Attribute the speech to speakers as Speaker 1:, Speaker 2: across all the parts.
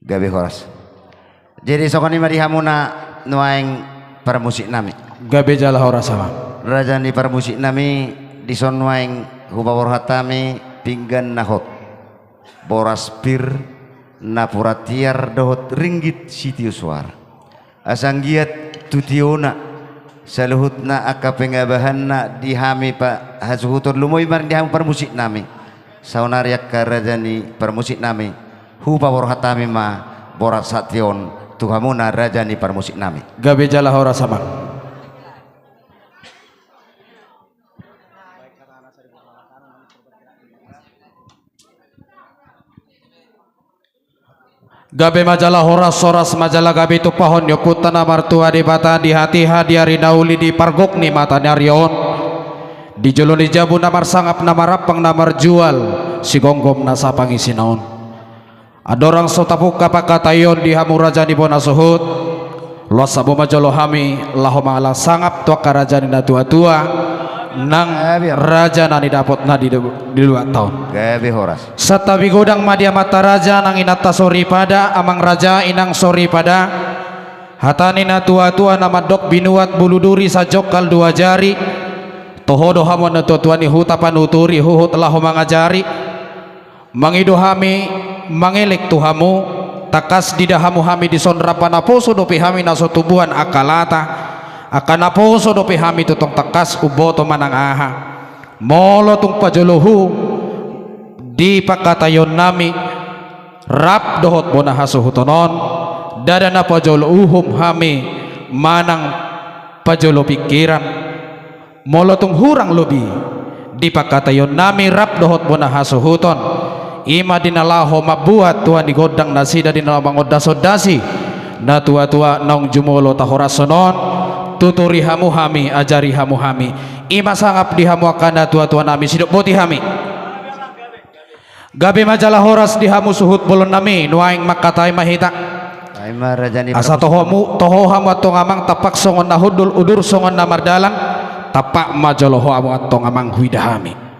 Speaker 1: gabe horas. Jadi sokoni mari hamuna nuaing para musik nami.
Speaker 2: Gabe jala horas sama.
Speaker 1: Raja ni para musik nami dison nuaing hubawar hatami pinggan nahot. Boras pir napuratiar dohot ringgit sitio suara. Asanggiat tutiona saluhutna akapengabahanna dihami pa hasuhutur lumoy mar diham para musik nami. Saunariak ka raja ni para musik nami. Hubawar hatami ma boras sation tuhamuna raja ni para musik nami.
Speaker 2: Gabe jala horas sama. Gabe majalah horas soras majalah gabe tu pohon yokutana martua di bata di hati hadiari nauli di pargok ni mata nyarion di jolo di jabu namar sangap namar rapang namar jual si gonggom nasa pangisinaon adorang sotapuk kapakatayon di hamu raja di bona suhut lo sabu majolo hami lahoma ala sangap tua karaja ni tua-tua nang raja nani dapot na di 2 tahun
Speaker 1: gabe horas
Speaker 2: satabi godang madia mata raja nang inata sori pada amang raja inang sori pada hatani na tua-tua nama dok binuat bulu duri sajokal 2 jari tohodo hamon na tuani huta panuturi huhut lahu mangajari mangido hami mangelek tuhamu takas didahamu hami disondra panaposo dopi hami naso tubuhan akalata akan aposo dopi hami tutong takas uboto manang aha molo tung pajolohu di pakatayon nami rap dohot bona hasuhutonon dada na pajolo uhum hami manang pajolo pikiran molo tung hurang lobi di pakatayon nami rap dohot bona hasuhuton ima dinalaho mabuat tuan di godang nasida dinalaho mangodasodasi na tua-tua naung jumolo tahorasonon tuturi hamu hami ajari hamu hami ima sangap dihamu akana tua-tua nami sidok boti hami gabe majalah horas dihamu suhut bolon nami nuaing makatai mahita asa tohomu toho hamu atong amang tapak songon nahudul udur songon namardalang tapak majaloho hamu atong amang huidahami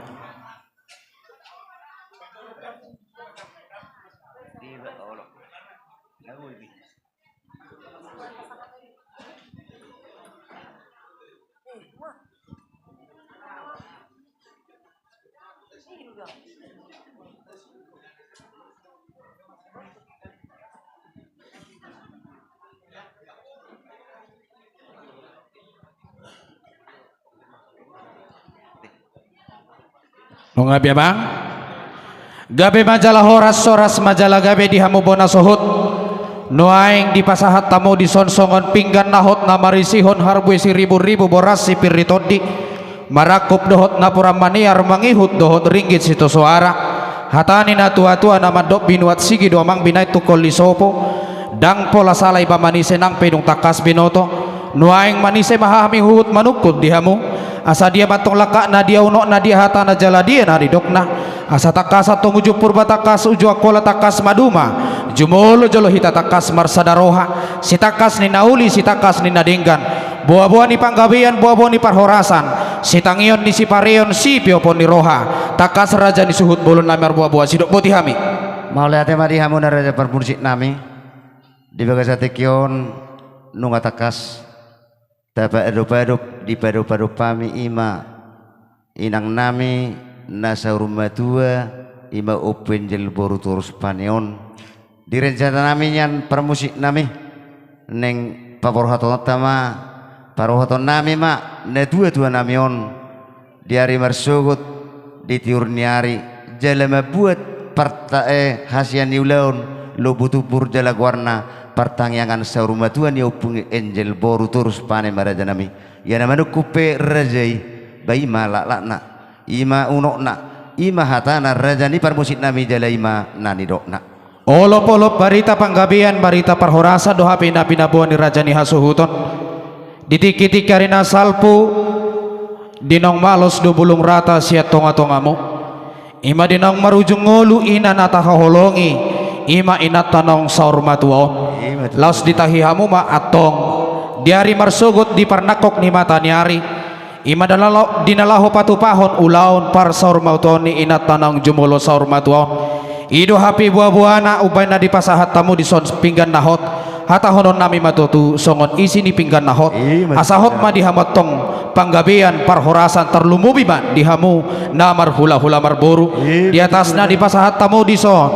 Speaker 2: ngabe bang gabe majalah horas soras majalah gabe dihamu bona sohut nuaing di pasahat tamu di sonsongon pinggan nahot namarisihon harbu ribu boras sipir ritodi marakup dohot napura maniar mangihut dohot ringgit situ suara hatani na tua-tua nama dok binuat sigi doamang binay tukol lisopo dang pola salay ba manise nang pedung takas binoto nuaing manise mahami hut manukut dihamu asa dia batong laka na dia uno na dia hata na jala dia na ridokna asa takas atong uju purba takas uju akola takas maduma jumolo jolo hita takas marsadaroha si takas ni nauli si takas ni nadinggan buah-buah ni panggabian buah-buah ni parhorasan si tangion ni si pareon si piopon ni roha takas raja ni suhut bolon namar buah-buah sidok boti hami
Speaker 1: mau lihat mari hamu na raja permusik nami di bagasate kion nunga takas tapa erup-erup di paru-paru pami ima inang nami nasa rumah tua ima open jel boru terus paneon direncana nami nyan permusik nami neng paporhaton tama parohaton nami ma ne tua nami on diari marsugut di tiurniari jalama buat partae hasian niulaun lo butuh pur jala warna pertangyangan sauruma tuan ya upungi angel boru terus pane maraja nami ya namanya kupe rajai bayi malak lakna ima unokna ima hatana raja ni permusik nami jala ima nani dokna
Speaker 2: olop-olop barita panggabian barita parhorasa doha pina-pina buan ni raja ni hasuhuton ditik-tik karina salpu dinong malos do bulung rata siat tonga-tongamu ima dinong marujung ngolu ina natahaholongi ima inat tanong saur matuon laos ditahihamu ma atong diari marsugut di parnakok ni mata niari ima dinalaho patupahon ulaon par saur matuon ni inat tanong jumulo saur matuon ido hapi buah-buahana ubay na di pasahat tamu di son pinggan nahot hata honon nami matutu songon isi ni pinggan nahot asahot ma dihamatong panggabian parhorasan terlumubi ma dihamu namar hula-hula marboru di atasna di pasahat tamu di son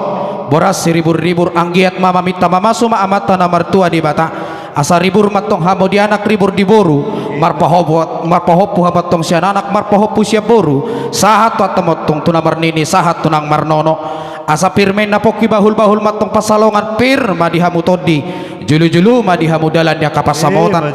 Speaker 2: boras ribur-ribur anggiat mama mita mamasu ma amata na martua di bata asa ribur matong hamo di anak ribur di boru marpahopu hamatong siya anak marpahopu siya boru sahat tatamotong tunamar nini sahat tunang marnono asa pirmen na poki bahul-bahul matong pasalongan pir madihamu todi julu-julu madihamu dalan ya kapasamotan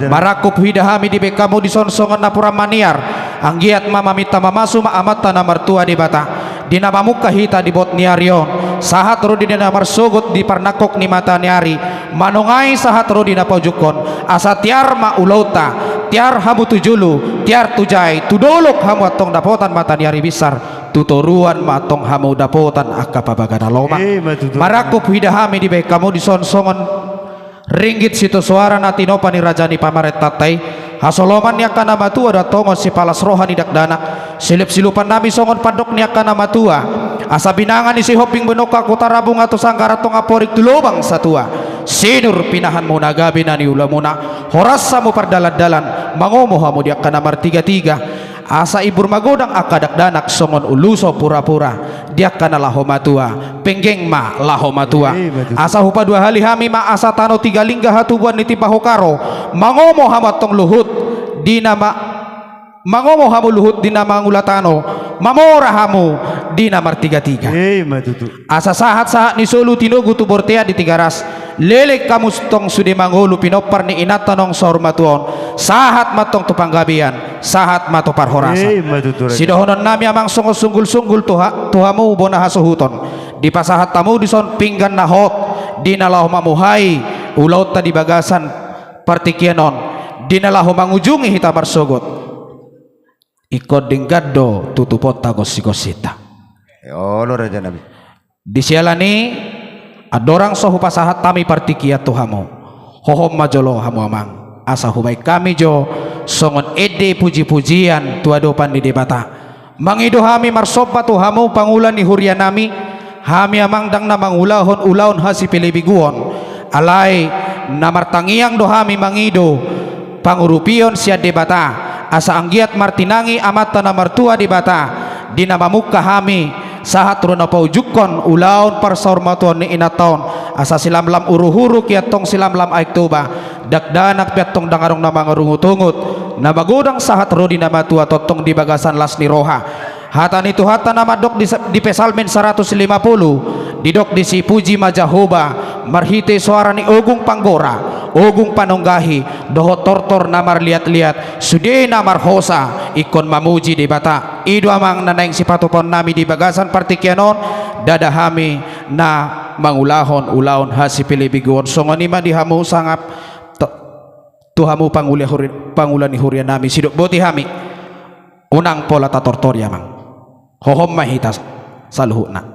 Speaker 2: marakup hidahami di bekamu di sonsongan napura maniar anggiat mama mita mamasu ma amata na martua di bata dinamamu kahita di bot niaryon sahat ro di namar sogot di parnakok ni mata niari manongai sahat ro di napojukon asa tiar ma ulauta tiar hamu tujulu tiar tujai tudolok hamu atong dapotan mata niari besar tutoruan matong hamu dapotan akapabagana loma marakup hidahami di bekamu di sonsongan ringgit situ suara natino pani rajani pamaret tatai hasoloman niya kana matua datongon si palas rohani dakdanak silip-silupan nami songon padok niya kana matua asa binangan ni si hoping benoka kutarabung atau sangkaratong aporik tulubang satua sinur pinahan mo nagabi na ni ulamuna horasa mo pardalad-dalan mangomoha mo diak kana martiga-tiga asa ibur magodang akadakdanak songon uluso pura-pura diak kana laho matua penggeng ma laho matua asa hupa dua hali hami ma asa tano tiga lingga hatubuan ni tipahokaro mangomo hamatong luhut dinama mangomo hamu luhut dinama ngulatano mamora hamu dinamar tiga-tiga asa sahat-sahat ni solu tinugu tubortea di tiga ras lelek kamu stong sude mangolu pinopar ni inatanong sormatuon sahat matong tupanggabian sahat mato parhorasa sidohonon nami amang sunggul-sunggul tuhamu bona hasuhuton di pasahat tamu di son pinggan nahot dinalahu mamuhai ulaut tadi bagasan partikianon dinalahu mangujungi hitamar sogot ikod dinggaddo tutupot tagos sikosita
Speaker 1: Allah raja nabi
Speaker 2: disialani adorang sohu pasahat tami partikia tuhamu hohom majolo hamu amang asa hubay kami jo songon ede puji-pujian tuadopan di debata mangido hami marsopa tuhamu pangulan ni hurian nami hami amang dang na mangulahon hasi pilibiguon alay namartangiang do hami mangido pangurupion siya debata asa anggiat martinangi amata na martua di bata dinamamuka hami sahat ro na paujukon ulaon parsormatuan ni inataon asa silamlam uruhuru kiatong silamlam aiktuba dakdanak piatong dangarong na mga rungutungut na magudang sahat ro di namatua totong di bagasan las ni roha hatan itu hatan na madok di pesalmen 150 didok di si puji majahoba marhite suara ni ogung panggora ogung panunggahi doho tortor namar liat-liat sude namar hosa ikon mamuji di bata idu amang nanaing sipatupon nami di bagasan partikianon dadahami na mangulahon ulaon hasi pilibiguon songonima dihamu sangap tuhamu pangulan ni hurian nami sidok boti hami unang pola tatortor yamang hohom mahitas saluhuna